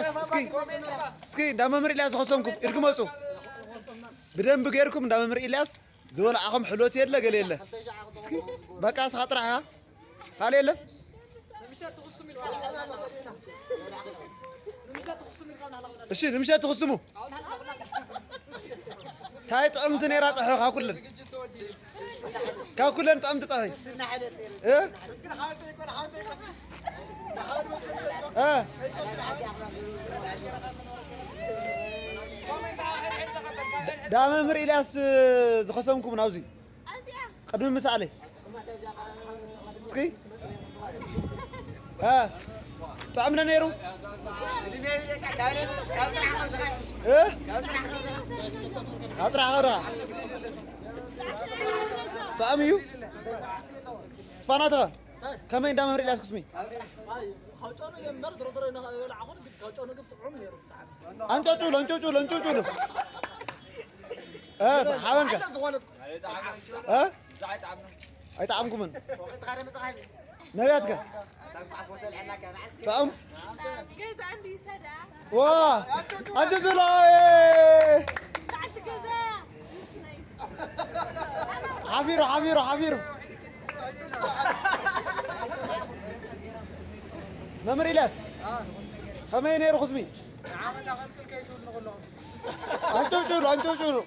إلياس سكي دا ممر إلياس خصمكم إركموسو بدن بغيركم دا ممر إلياس زول أخم حلوتي يلا قال يلا سكي بقاس خطرها قال يلا እሺ ንምሸት ትخصሙ ታይ ጥምት ነራ ጥሑ ካኩለን ጥምት ጥሑ داممر إلياس ዝخصمكم ናውዚ قدم مسالي سكي طعمنا نيرو أطرح غرا طعميو سباناتا كمان دام مريلاس كسمي أنتو تولو حوانك أي طعمكم من نبياتك طعم جاز عندي سرع واه أنت تلاقي تعال جازا حفيرو ممر إلياس خمين يرو خصمي أنتو تشورو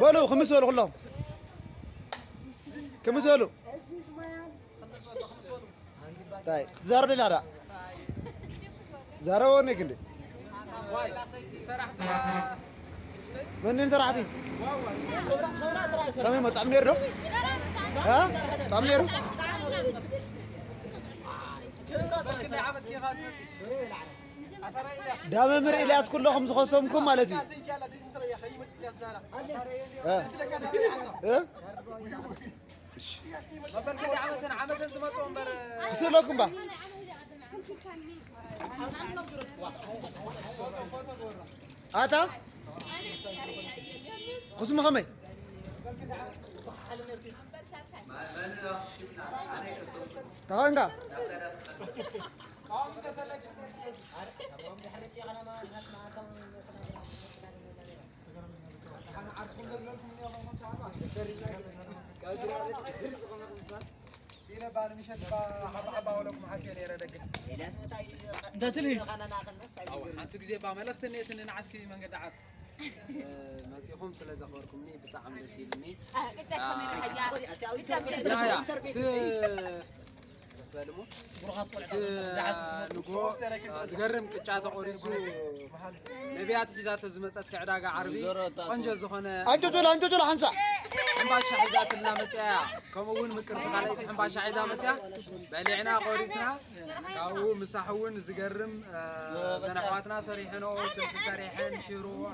بولو خمس ولو كلهم كم سولو طيب زارو لي لا زارو ونك انت منين سرحتي كم ما طعم نيرو ها طعم نيرو داممر إلياس كلهم زخصمكم مالتي عمتن سمعتهم بر يصير لكم بقى آتا خصم خمي تهانجا سينا بان مشت حبا ولكم حسين يردك إلياس متى دتلي أنت جزء بعملت إن نعسكي من قدعات مسيحهم سلازة خوركمني بتعم لسيلني انت كمان حاجه سالمو نقول تقرم كتشات قريسو نبيات حزات زمصت كعداغا عربي قنجه زخونه انتو تول حنسا حنباشا حزات لنا مصيا كمون مقرف خاليت حنباشا حزا مصيا بلعنا قريسنا كاو مسحون زقرم زنحواتنا صريحنو سلس صريحن شروع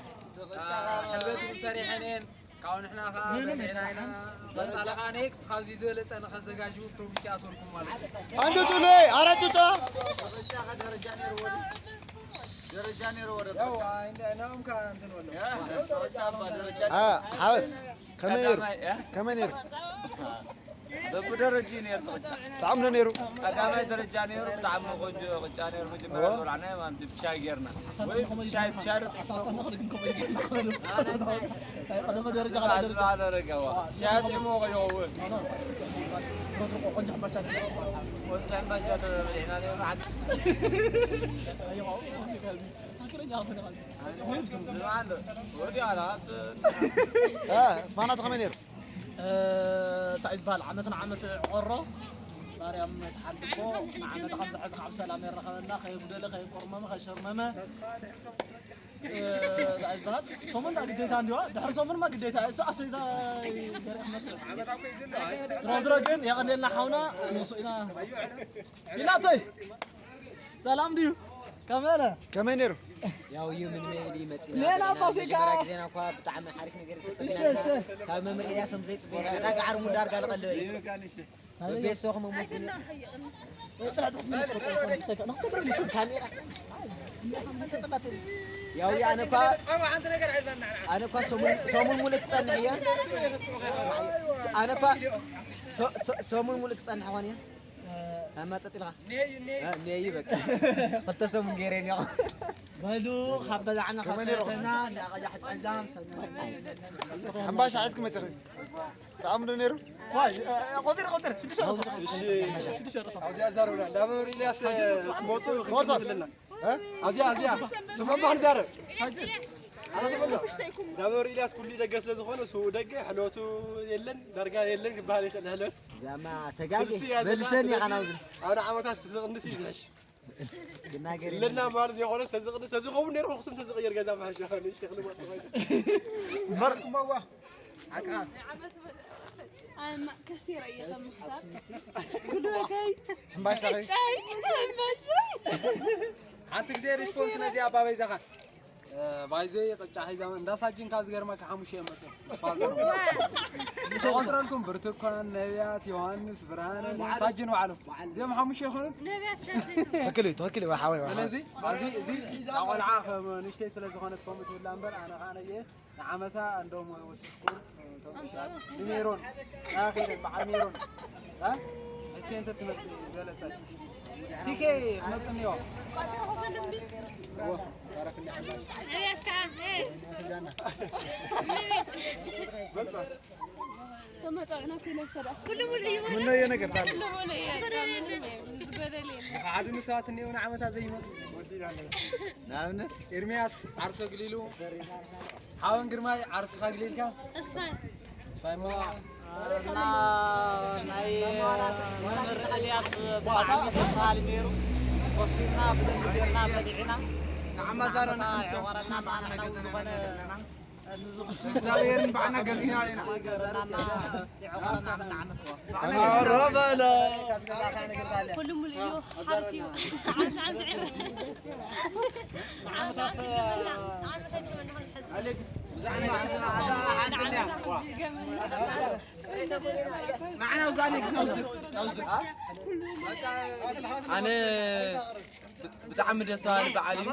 حلبت صريحنين كاون احنا بلعنا بس على انكس خابزي زلص انا خزغاجو بروميسيات وركم مالك انتو تولي اراتو تا درجة نيرو ورد أنا كان تنولو حاول كمان يرو بدرجة نيرو طعمنا نيرو أنا درجة نيرو طعم قنجو قنجة نيرو مجمع ورعنا ما أنت بشاي غيرنا شاي شارط أنا ما درجة على رجوا شاي مو غيوه قنجة بشاي قنجة بشاي هنا نيرو عد اسمعنا كمان يرو تعيز بها عمتنا عمت عرة صار يوم تحدقو عمت خمسة حزق عب سلام يرخبنا خي بدل خي قرمة خي شرمة تعيز بها صومن دا قديتها عندي دحر صومن ما قديتها سو أصيدا رودراجن يا غني لنا حونا نصينا لا طي سلام ديو كمان يرو ያው የምን ሜሊ መጽና ሌላ ፋሲካ ዜና እንኳ በጣም حريف ነገር ተጽፈና ታመም ኢልያስም ዘይጽበና ዳግ ዓርሙ ዳር ጋር ቀለይ በቤሶኸም ሙስሊም ካሜራ ያው ያነ እንኳ أنا እንኳ ሶሙን ሙልክ ጸንሕያ أنا እንኳ ሶሙን ሙልክ ጸንሕ ሆነ أما تطلع نيجي بك حتى سوم غيرين يا بدو خبل عنا خسرتنا نقدح صدام عم باش عايزكم تاخذ تعملوا نيرو واي قصير شدي شهر عاوز ازار ولا دابا الياس موتو خلص لنا ها ازيا سمعوا بحال زارب هذا سبب دابا الياس كل دقه ስለዝኾነ سو دقه حلوتو يلن درجه يلن بحال يخل حلوت زعما تجاجي بلسن يا قناوز انا عمتاس تقندس يزاش ግናገር لنا مالز يخون سزقوا نيرو خصم تزغير غزا ما شاء يشتغل مركم بوا عقاب أنا كثيرة يا خمسة كلنا كاي ماشي حتى كده ريسبونس نزي أبا بيزاق بايزي قطع حيزام ndasajin kaዝ ገርማ ከሐሙሽ የመጽ ፋዘር ወጥራልኩም ብርቱካን ነቢያት ዮሐንስ ብርሃነ ሳጅን ወዓሉ ዘም ሐሙሽ ይኹን نبيات شاشة توكلي وحاول ስለዚህ እዚ አቆልዓ ንሽተይ ስለ ዝኾነት ኮሚት ብላ እምበር ኣነ ኻነየ ንዓመታ እንደውም ወስኩር ሜሮን ኣኺር በዓል ሜሮን ها እስኪ እንተ ትመጽ ዘለጸ ቲኬ መጽንዮ نبيات كا كما طعنا كل سنة كل مليون منو ينقر تعال كل مليون زبدلين ዓዱ ንሳት እኔው ንዓመታ ዘይመጽ ናብነ ኤርሚያስ ዓርሶ ግሊሉ ሓወን ግርማይ ዓርስኻ ግሊልካ እስፋይ ማ ናይ መምህር ኢልያስ ቦታ ተሳል ነይሩ ወሲና ብደንብና መዲዕና ንዓማ ዛረና ወራና ማና ዝኾነ እግዚአብሔርን ባዕና ገዚና ኢና ربلا كل مليون حرفي عم تعمل عمتاس أليكس زعنا معنا وزاني أنا بتعم دسال بعلي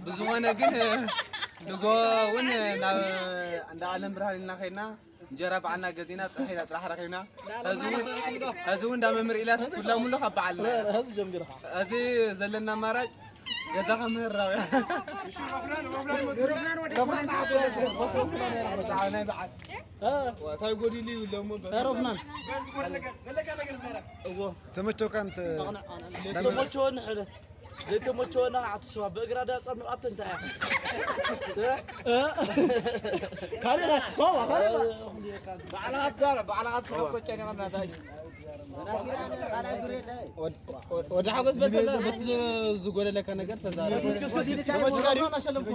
بزوانا جن نجوا عند عالم برهالنا خينا جرب عنا جزينا صحيح راح رخينا هزون دام مريلات كلهم له خبعلنا هذا جنبي هذه زلنا مراج جزاك مهر راوي شو رفنان تعالنا بعد تاي قولي لي ولا مو رفنان سمعتو كانت سمعتو نحلت زيتو انا عطسوا بقراده صنقات انت كاري بابا كاري على هذا على هذا كوتشني انا داي ወደ ሐጎስ በተዘጎለ ለከ ነገር ተዛረ انا سلمكم